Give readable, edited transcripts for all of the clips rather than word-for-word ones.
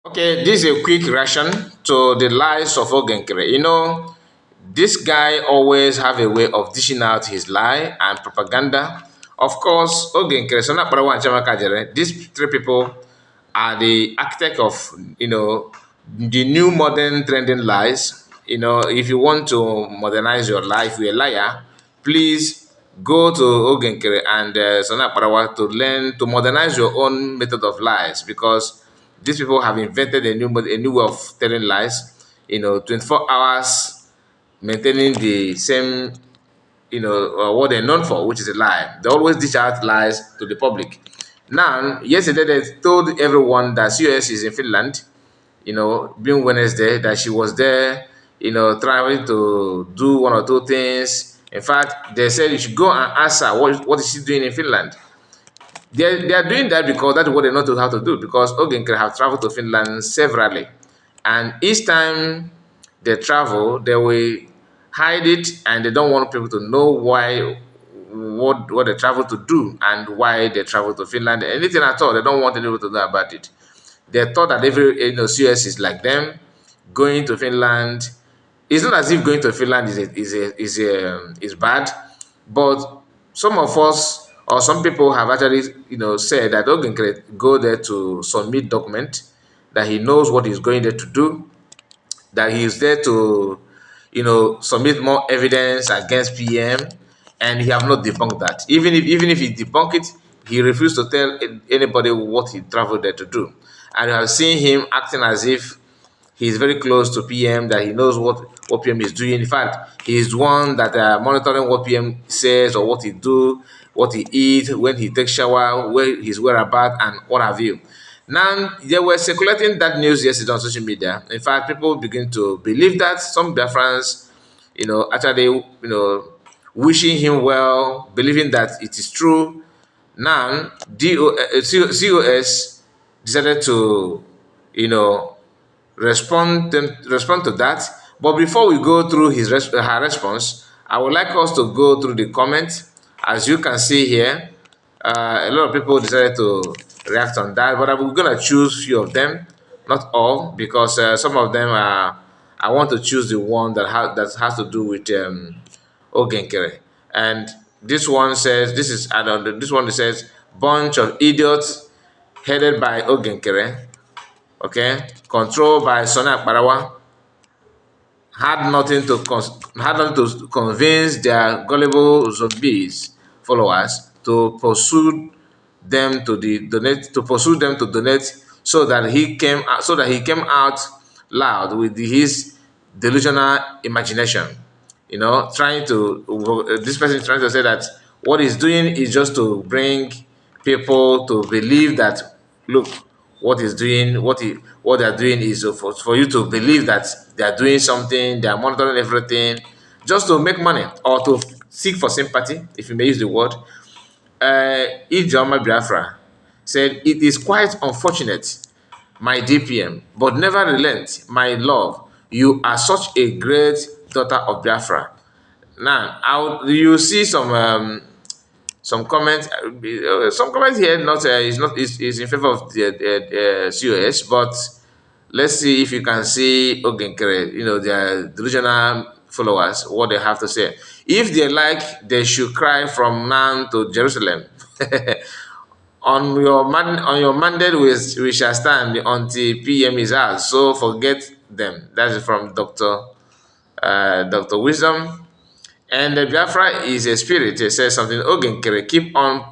Okay, this is a quick reaction to the lies of Nkere. This guy always have a way of dishing out his lie and propaganda. Of course, Nkere, Sona Parawa and Chamaka Jere, these three people are the architect of, the new modern trending lies. If you want to modernize your life, you're a liar, please go to Nkere and Sona Parawa to learn to modernize your own method of lies, because these people have invented a new way of telling lies. 24 hours maintaining the same, what they're known for, which is a lie. They always dish out lies to the public. Now, yesterday they told everyone that COS is in Finland, being Wednesday, that she was there, trying to do one or two things. In fact, they said you should go and ask her what is she doing in Finland. They are doing that because that's what they know how to do. Because Ogenkere have traveled to Finland severally, and each time they travel, they will hide it, and they don't want people to know what they travel to do and why they travel to Finland. Anything at all, they don't want anyone to know about it. They thought that every CS is like them, going to Finland. It's not as if going to Finland is bad, but some of us or some people have actually said that Ogenkere go there to submit document, that he knows what he's going there to do, that he is there to submit more evidence against PM, and he have not debunked that. Even if he debunk it, he refused to tell anybody what he traveled there to do. And you have seen him acting as if he's very close to PM, that he knows what PM is doing. In fact, he's the one that monitoring what PM says or what he do, what he eat, when he takes shower, where his whereabouts, and what have you. Now, they were circulating that news yesterday on social media. In fact, people begin to believe that. Some Biafrans, actually, wishing him well, believing that it is true. Now, COS decided to, respond to that. But before we go through her response, I would like us to go through the comments. As you can see here, a lot of people decided to react on that, but I'm gonna choose few of them, not all, because some of them are. I want to choose the one that has to do with Ogenkere. And this one says this is add-on. This one says bunch of idiots headed by Ogenkere, okay, controlled by Sonia Barawa, had nothing to convince their gullible zombies followers to pursue them to donate, so that he came out loud with his delusional imagination. This person is trying to say that what he's doing is just to bring people to believe that, look, what they're doing is for you to believe that they are doing something, they are monitoring everything, just to make money or to seek for sympathy, if you may use the word. Ijoma Biafra said, "It is quite unfortunate, my DPM, but never relent, my love. You are such a great daughter of Biafra." Now, you see some comments. Some comments here not is in favor of the COS, but let's see if you can see Ogenkere, their delusional followers, what they have to say. If they like, they should cry from now to Jerusalem. On your mandate, we shall stand until PM is out. So forget them. That's from Dr. Wisdom. And the Biafra is a spirit. It says something. Ogenkere, keep on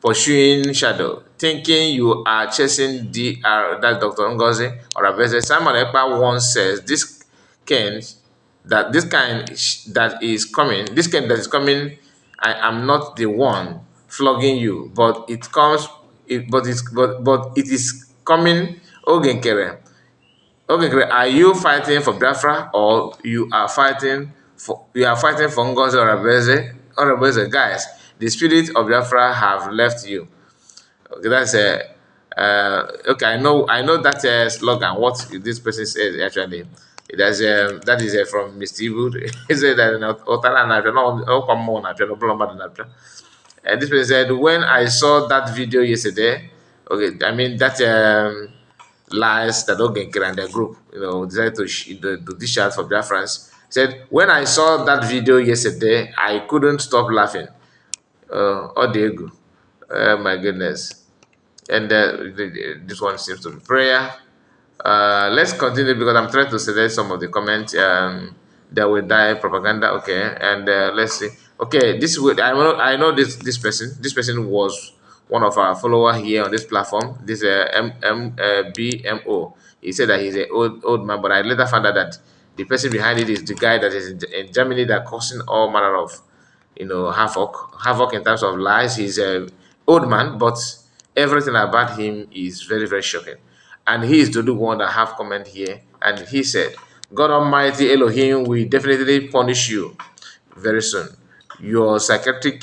pursuing shadow, thinking you are chasing DR. That's Dr. NGOZI or ORABUEZE. Simon Ekpa once says, this kind that is coming, I am not the one flogging you, but it is coming. Ogenkere. Okay, are you fighting for Biafra, or you are fighting for NGOZI or ORABUEZE? ORABUEZE, guys, the spirit of Biafra have left you. Okay, that's a okay. I know that slogan. What this person says actually, that is from Mr. Ibu. He said that this person said, when I saw that video yesterday. Okay, I mean that lies that Nkere and their group, decided to dish out for Biafrans. Said, when I saw that video yesterday, I couldn't stop laughing. Oh, Diego. Oh, my goodness. And this one seems to be prayer. Let's continue because I'm trying to select some of the comments. That will die propaganda. Okay, and let's see. Okay, this would I know this person. This person was one of our follower here on this platform. This BMO. He said that he's an old man, but I later found out that the person behind it is the guy that is in Germany that causing all manner of havoc in terms of lies. He's a old man, but everything about him is very, very shocking. And he is the only one that have comment here. And he said, God Almighty Elohim will definitely punish you very soon. Your psychiatric,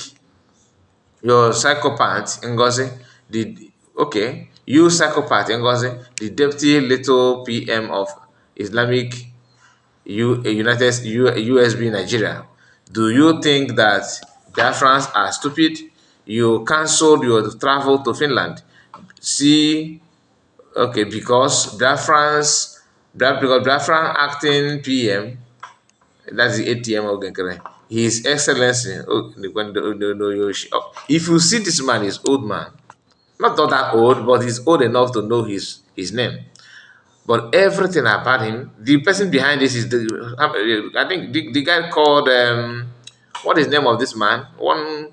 your psychopath, Ngozi, you psychopath, Ngozi, the deputy little PM of Islamic USB Nigeria. Do you think that Biafrans are stupid? You cancelled your travel to Finland. See, okay, because Biafran acting PM, that's the ATM of Nkere. His Excellency, if you see this man, he's old man. Not that old, but he's old enough to know his name. But everything about him, the person behind this is I think the guy called what is the name of this man? One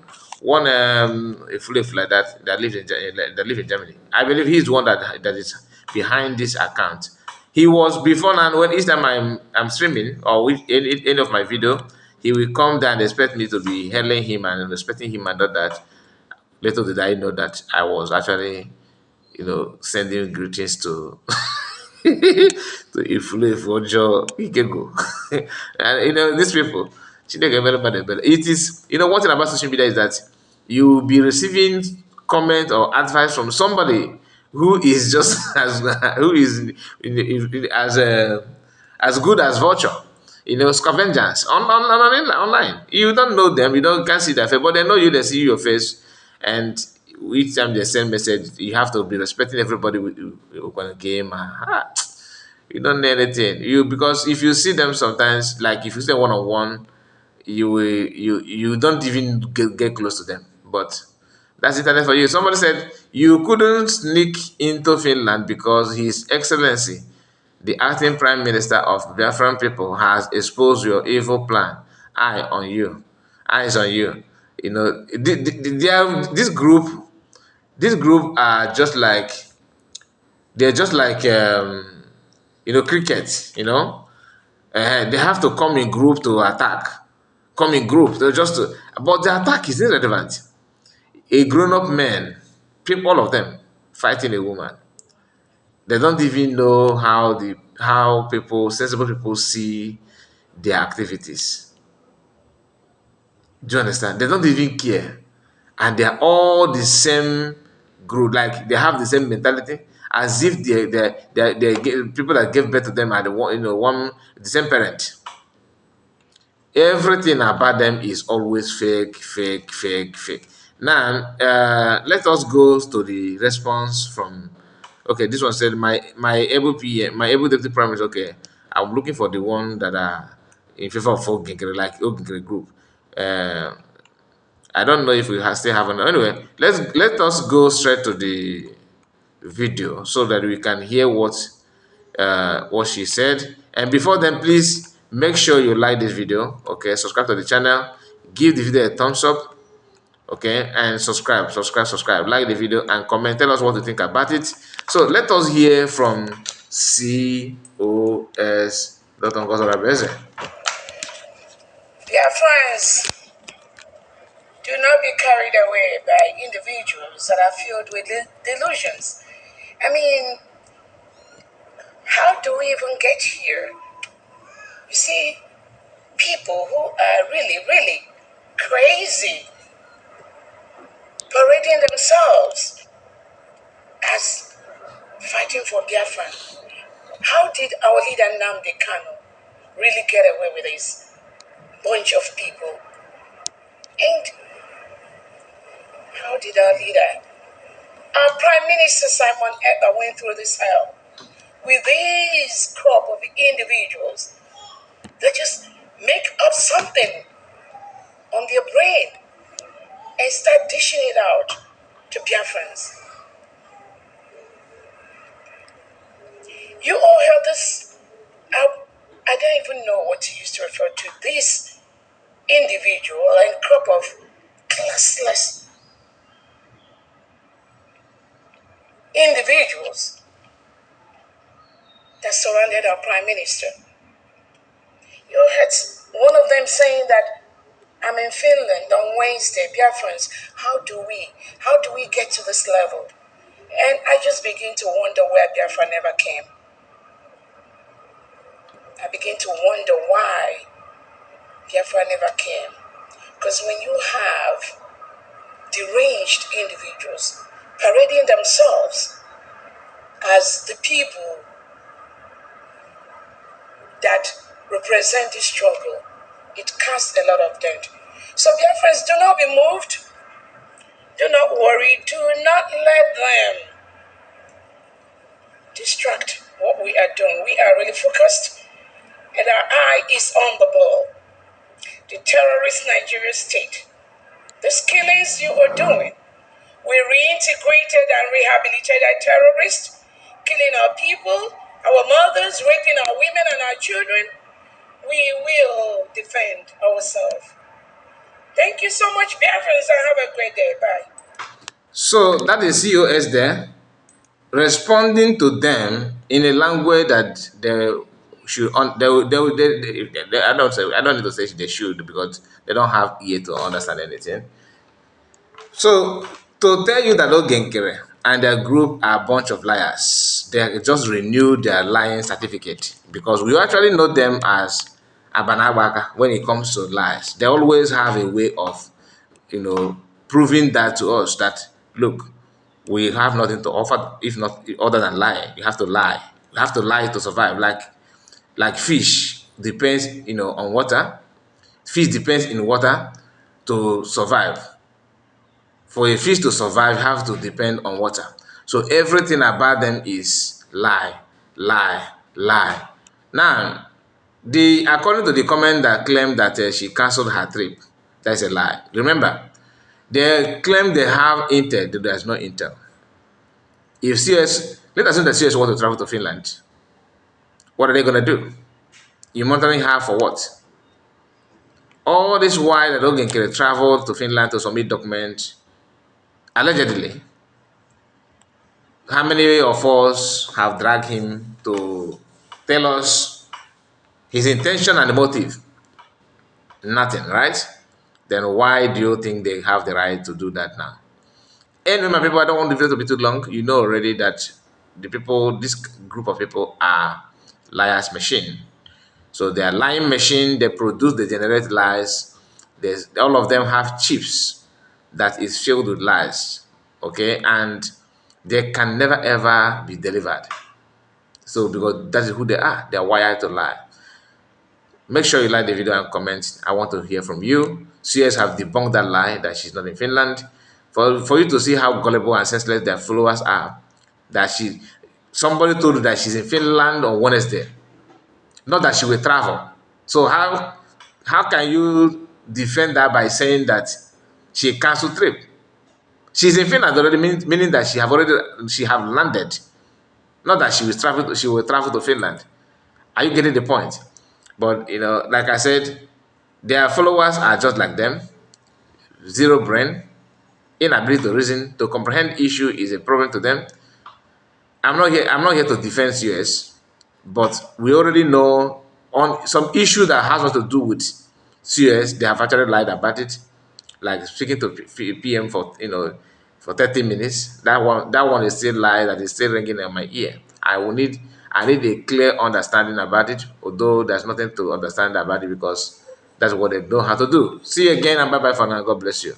a flip like that lives in Germany. I believe he's the one that is behind this account. He was before now. When each time I'm streaming or with any of my video, he will come down and expect me to be hailing him and respecting him and all that. Little did I know that I was actually, sending greetings to to influence Ojo Ikego. And these people, it is, one thing about social media is that you'll be receiving comment or advice from somebody who is just who is as good as vulture. Scavengers online. You don't know them, can't see their face, but they know you, they see your face, and each time they send message, you have to be respecting everybody with a game. You don't know anything. Because if you see them sometimes, like if you say one on one, you don't even get close to them. But that's internet for you. Somebody said you couldn't sneak into Finland because His Excellency, the acting Prime Minister of Biafran people, has exposed your evil plan. Eye on you. Eyes on you. This group are just like they're just like cricket. They have to come in group to attack. Come in group. But the attack is irrelevant. A grown-up man, all of them fighting a woman. They don't even know how sensible people see their activities. Do you understand? They don't even care. And they are all the same group, like they have the same mentality, as if they people that gave birth to them are the same parent. Everything about them is always fake, fake, fake, fake. Now, let us go to the response from. Okay, this one said my able PM, my able deputy prime minister. Okay, I'm looking for the one that are in favor of Nkere, like Nkere group. I don't know if we still have an. Anyway, let us go straight to the video so that we can hear what she said. And before then, please make sure you like this video. Okay, subscribe to the channel, give the video a thumbs up. Okay, and subscribe. Like the video and comment. Tell us what you think about it. So let us hear from COS. ORABUEZE. Dear friends, do not be carried away by individuals that are filled with delusions. I mean, how do we even get here? You see, people who are really, really crazy, parading themselves as fighting for Biafra. How did our leader Nnamdi Kanu really get away with this bunch of people? And how did our leader, our Prime Minister Simon Ekpa, went through this hell? with this crop of individuals that just make up something on their brain and start dishing it out to Biafrans. You all heard this. I, I don't even know what to use to refer to this individual and crop of classless individuals that surrounded our prime minister. You heard one of them saying that I'm in Finland on Wednesday. Biafrans, how do we get to this level? And I just begin to wonder where Biafra never came. I begin to wonder why Biafra never came. Because when you have deranged individuals parading themselves as the people that represent this struggle, it casts a lot of dirt. So Biafrans, do not be moved. Do not worry. Do not let them distract what we are doing. We are really focused and our eye is on the ball. The terrorist Nigeria state, the killings you are doing, we reintegrated and rehabilitated terrorists, killing our people, our mothers, raping our women and our children. We will defend ourselves. Thank you so much, Biafrans, and have a great day. Bye. So that is COS there, responding to them in a language that they should. I don't need to say they should because they don't have ear to understand anything. So to tell you that Nkere and their group are a bunch of liars, they just renewed their lying certificate because we actually know them as Abanabaka when it comes to lies. They always have a way of, proving that to us that look, we have nothing to offer if not other than lying. You have to lie. You have to lie to survive. Like fish depends, on water. Fish depends in water to survive. For a fish to survive, have to depend on water. So everything about them is lie, lie, lie. Now, according to the comment that claimed that she cancelled her trip, that's a lie. Remember, they claim they have intel, but there's no intel. If CS, let us assume that CS want to travel to Finland, what are they going to do? You're monitoring her for what? All this while that Nkere traveled to Finland to submit documents, allegedly, how many of us have dragged him to tell us his intention and the motive? Nothing, right? Then why do you think they have the right to do that now? Anyway, my people, I don't want the video to be too long. You know already that this group of people are liars machine. So they are lying machine, they produce, they generate lies. All of them have chips that is filled with lies, okay? And they can never ever be delivered. So because that is who they are wired to lie. Make sure you like the video and comment. I want to hear from you. CS have debunked that lie that she's not in Finland. For you to see how gullible and senseless their followers are, that somebody told you that she's in Finland on Wednesday, not that she will travel. So how can you defend that by saying that she canceled trip? She's in Finland already, meaning that she have landed, not that she will travel to Finland. Are you getting the point? But like I said, their followers are just like them. Zero brain, inability to reason, to comprehend issue is a problem to them. I'm not here to defend US, but we already know on some issue that has nothing to do with CS, they have actually lied about it. Like speaking to PM for 30 minutes. That one is still lie that is still ringing in my ear. I need a clear understanding about it, although there's nothing to understand about it because that's what they know how to do. See you again and bye-bye for now. God bless you.